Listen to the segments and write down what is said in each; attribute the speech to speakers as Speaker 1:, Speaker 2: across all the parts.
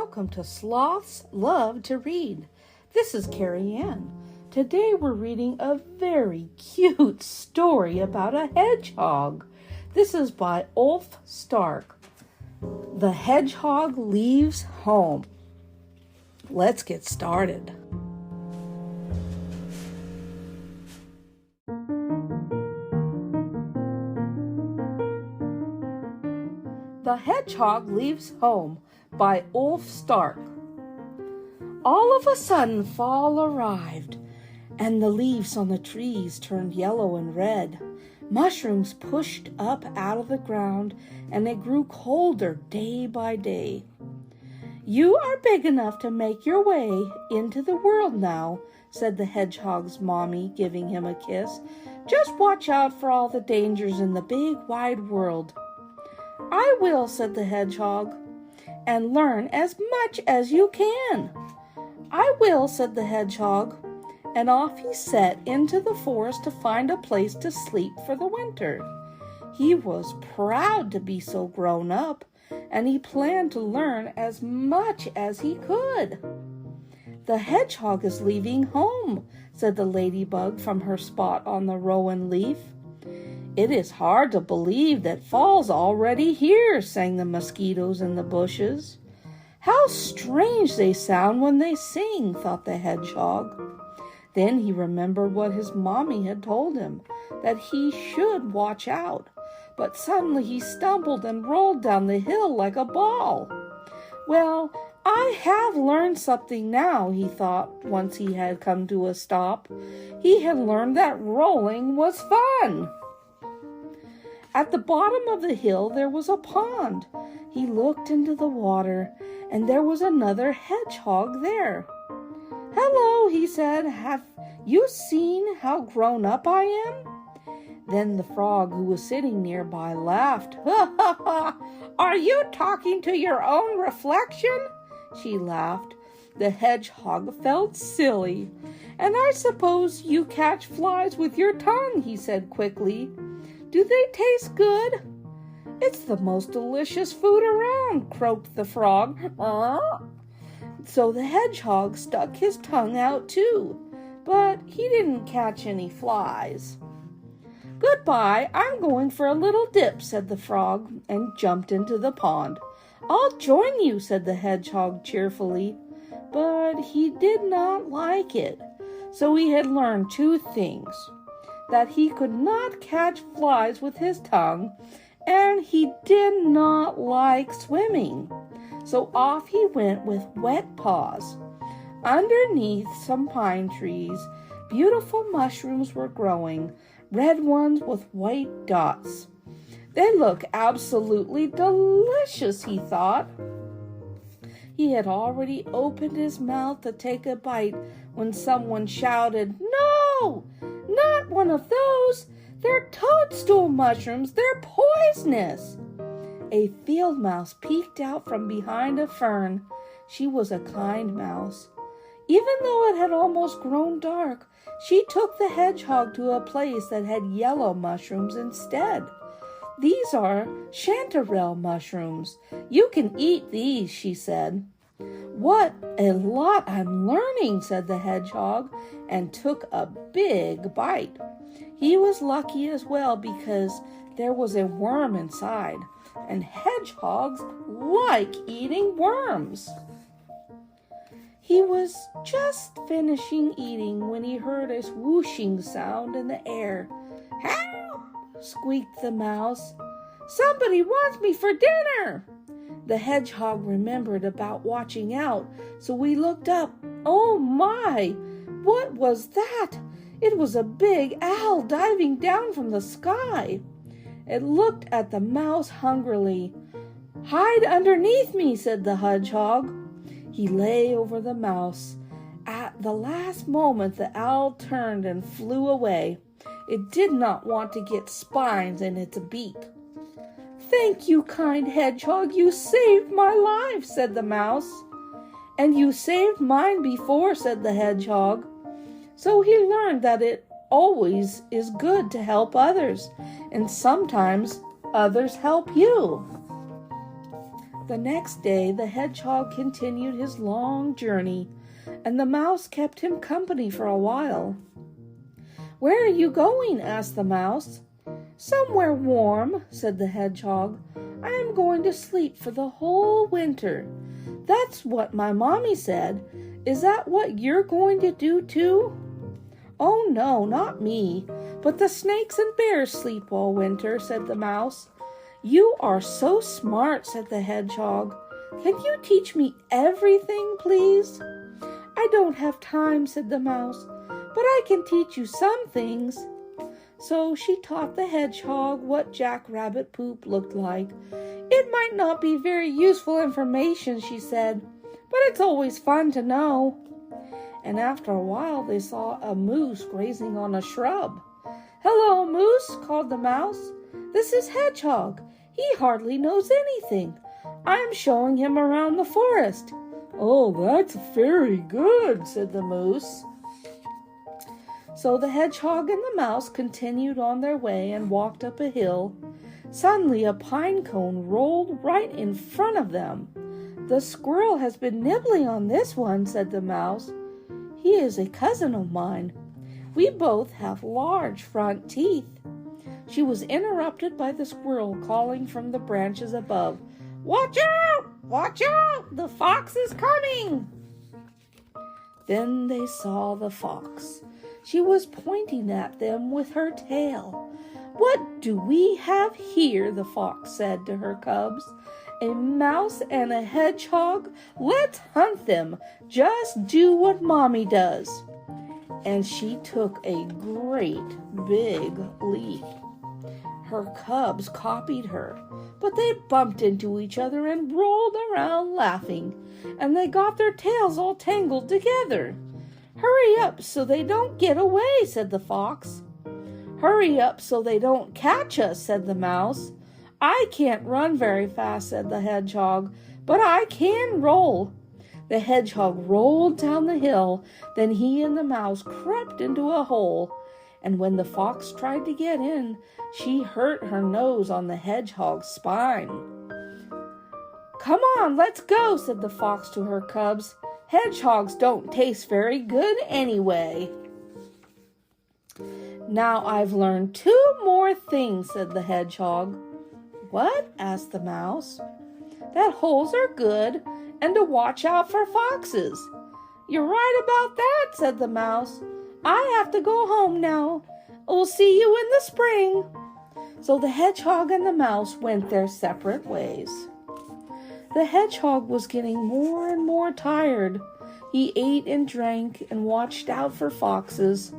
Speaker 1: welcome to Sloths Love to Read. This is Carrie Ann. Today we're reading a very cute story about a hedgehog. This is by Ulf Stark. The Hedgehog Leaves Home. Let's get started. The Hedgehog Leaves Home by Ulf Stark. All of a sudden fall arrived, and the leaves on the trees turned yellow and red. Mushrooms pushed up out of the ground, and it grew colder day by day. "You are big enough to make your way into the world now," said the hedgehog's mommy, giving him a kiss. "Just watch out for all the dangers in the big wide world." "I will," said the hedgehog, "and learn as much as you can." "I will," said the hedgehog, and off he set into the forest to find a place to sleep for the winter. He was proud to be so grown up, and he planned to learn as much as he could. "The hedgehog is leaving home," said the ladybug from her spot on the rowan leaf. "It is hard to believe that fall's already here," sang the mosquitoes in the bushes. "How strange they sound when they sing," thought the hedgehog. Then he remembered what his mommy had told him, that he should watch out. But suddenly he stumbled and rolled down the hill like a ball. "Well, I have learned something now," he thought once he had come to a stop. He had learned that rolling was fun. At the bottom of the hill there was a pond. He looked into the water, and there was another hedgehog there. "Hello," he said. "Have you seen how grown up I am?" Then the frog, who was sitting nearby, laughed. "Ha ha ha! Are you talking to your own reflection?" She laughed. The hedgehog felt silly. "And I suppose you catch flies with your tongue," he said quickly. "Do they taste good?" "It's the most delicious food around," croaked the frog. So the hedgehog stuck his tongue out too, but he didn't catch any flies. "Goodbye, I'm going for a little dip," said the frog, and jumped into the pond. "I'll join you," said the hedgehog cheerfully, but he did not like it. So he had learned two things: that he could not catch flies with his tongue, and he did not like swimming. So off he went with wet paws. Underneath some pine trees, beautiful mushrooms were growing, red ones with white dots. They look absolutely delicious, he thought. He had already opened his mouth to take a bite when someone shouted, "No! Not one of those! They're toadstool mushrooms! They're poisonous!" A field mouse peeked out from behind a fern. She was a kind mouse. Even though it had almost grown dark, she took the hedgehog to a place that had yellow mushrooms instead. "These are chanterelle mushrooms. You can eat these," she said. "What a lot I'm learning," said the hedgehog, and took a big bite. He was lucky as well because there was a worm inside, and hedgehogs like eating worms. He was just finishing eating when he heard a whooshing sound in the air. "Help!" squeaked the mouse. "Somebody wants me for dinner!" The hedgehog remembered about watching out, so he looked up. Oh my! What was that? It was a big owl diving down from the sky. It looked at the mouse hungrily. "Hide underneath me," said the hedgehog. He lay over the mouse. At the last moment, the owl turned and flew away. It did not want to get spines in its beak. "Thank you, kind hedgehog, you saved my life," said the mouse. "And you saved mine before," said the hedgehog. So he learned that it always is good to help others, and sometimes others help you. The next day, the hedgehog continued his long journey, and the mouse kept him company for a while. "Where are you going?" asked the mouse. "Somewhere warm," said the hedgehog. "I am going to sleep for the whole winter. That's what my mommy said. Is that what you're going to do too?" "Oh no, not me, but the snakes and bears sleep all winter," said the mouse. "You are so smart," said the hedgehog. "Can you teach me everything, please?" "I don't have time," said the mouse, "but I can teach you some things." So she taught the hedgehog what jackrabbit poop looked like. "It might not be very useful information," she said, "but it's always fun to know." And after a while they saw a moose grazing on a shrub. "Hello, Moose," called the mouse. "This is Hedgehog. He hardly knows anything. I'm showing him around the forest." "Oh, that's very good," said the moose. So the hedgehog and the mouse continued on their way and walked up a hill. Suddenly a pine cone rolled right in front of them. "The squirrel has been nibbling on this one," said the mouse. "He is a cousin of mine. We both have large front teeth." She was interrupted by the squirrel calling from the branches above, "Watch out! Watch out! The fox is coming!" Then they saw the fox. She was pointing at them with her tail. "What do we have here?" the fox said to her cubs. "A mouse and a hedgehog? Let's hunt them. Just do what Mommy does." And she took a great big leap. Her cubs copied her, but they bumped into each other and rolled around laughing, and they got their tails all tangled together. "Hurry up so they don't get away," said the fox. "Hurry up so they don't catch us," said the mouse. "I can't run very fast," said the hedgehog, "but I can roll." The hedgehog rolled down the hill, then he and the mouse crept into a hole, and when the fox tried to get in, she hurt her nose on the hedgehog's spine. "Come on, let's go," said the fox to her cubs. "Hedgehogs don't taste very good anyway." "Now I've learned 2 more things," said the hedgehog. "What?" asked the mouse. "That holes are good and to watch out for foxes." "You're right about that," said the mouse. "I have to go home now. We'll see you in the spring." So the hedgehog and the mouse went their separate ways. The hedgehog was getting more and more tired. He ate and drank and watched out for foxes,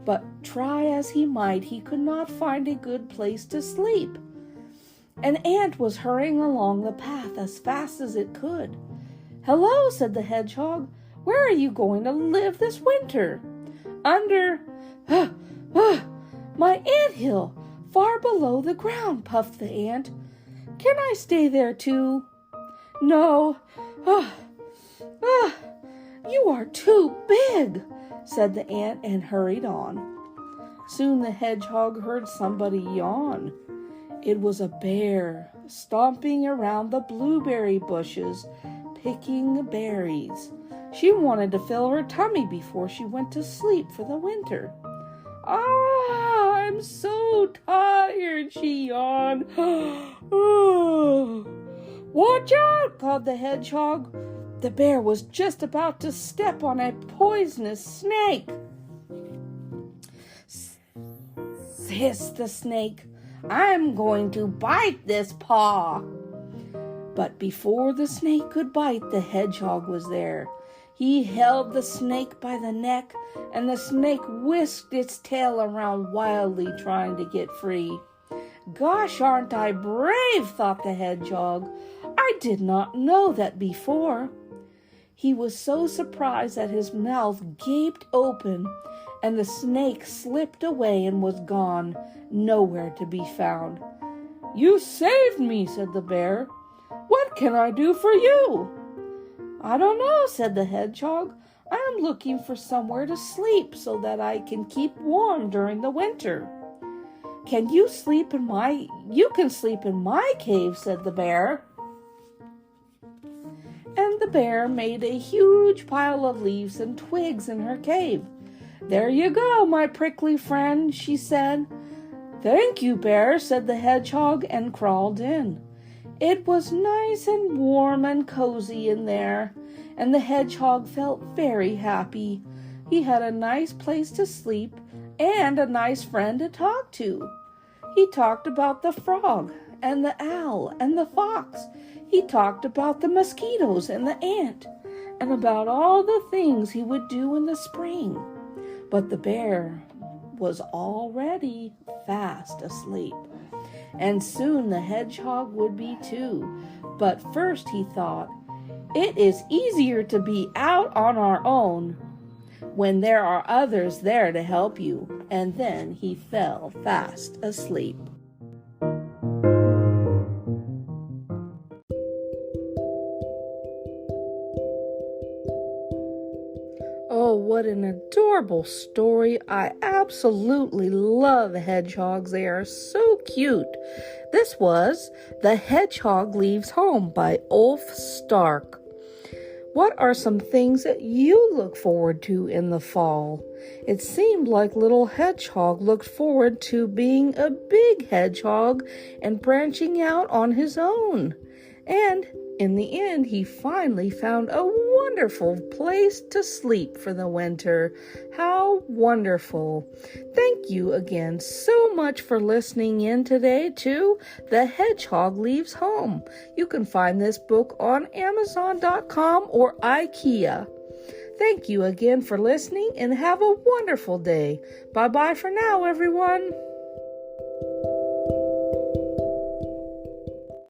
Speaker 1: but try as he might, he could not find a good place to sleep. An ant was hurrying along the path as fast as it could. "Hello," said the hedgehog. "Where are you going to live this winter?" "Under my anthill, far below the ground," puffed the ant. "Can I stay there too?" "No. You are too big," said the ant and hurried on. Soon the hedgehog heard somebody yawn. It was a bear, stomping around the blueberry bushes, picking berries. She wanted to fill her tummy before she went to sleep for the winter. "Ah, I'm so tired," she yawned. "Watch out!" called the hedgehog. The bear was just about to step on a poisonous snake. Hissed the snake. "I'm going to bite this paw." But before the snake could bite, the hedgehog was there. He held the snake by the neck, and the snake whisked its tail around wildly, trying to get free. "Gosh, aren't I brave?" thought the hedgehog. "I did not know that before." He was so surprised that his mouth gaped open, and the snake slipped away and was gone, nowhere to be found. "You saved me," said the bear. "What can I do for you?" "I don't know," said the hedgehog. "I am looking for somewhere to sleep so that I can keep warm during the winter." You can sleep in my cave," said the bear. bear made a huge pile of leaves and twigs in her cave. "There you go, my prickly friend," she said. "Thank you, Bear," said the hedgehog, and crawled in. It was nice and warm and cozy in there, and the hedgehog felt very happy. He had a nice place to sleep and a nice friend to talk to. He talked about the frog and the owl and the fox. He talked about the mosquitoes and the ant, and about all the things he would do in the spring. But the bear was already fast asleep, and soon the hedgehog would be too. But first he thought, "It is easier to be out on our own when there are others there to help you," and then he fell fast asleep. Oh, what an adorable story. I absolutely love hedgehogs. They are so cute. This was The Hedgehog Leaves Home by Ulf Stark. What are some things that you look forward to in the fall? It seemed like little Hedgehog looked forward to being a big hedgehog and branching out on his own. And in the end, he finally found a wonderful place to sleep for the winter. How wonderful. Thank you again so much for listening in today to The Hedgehog Leaves Home. You can find this book on Amazon.com or IKEA. Thank you again for listening and have a wonderful day. Bye-bye for now, everyone.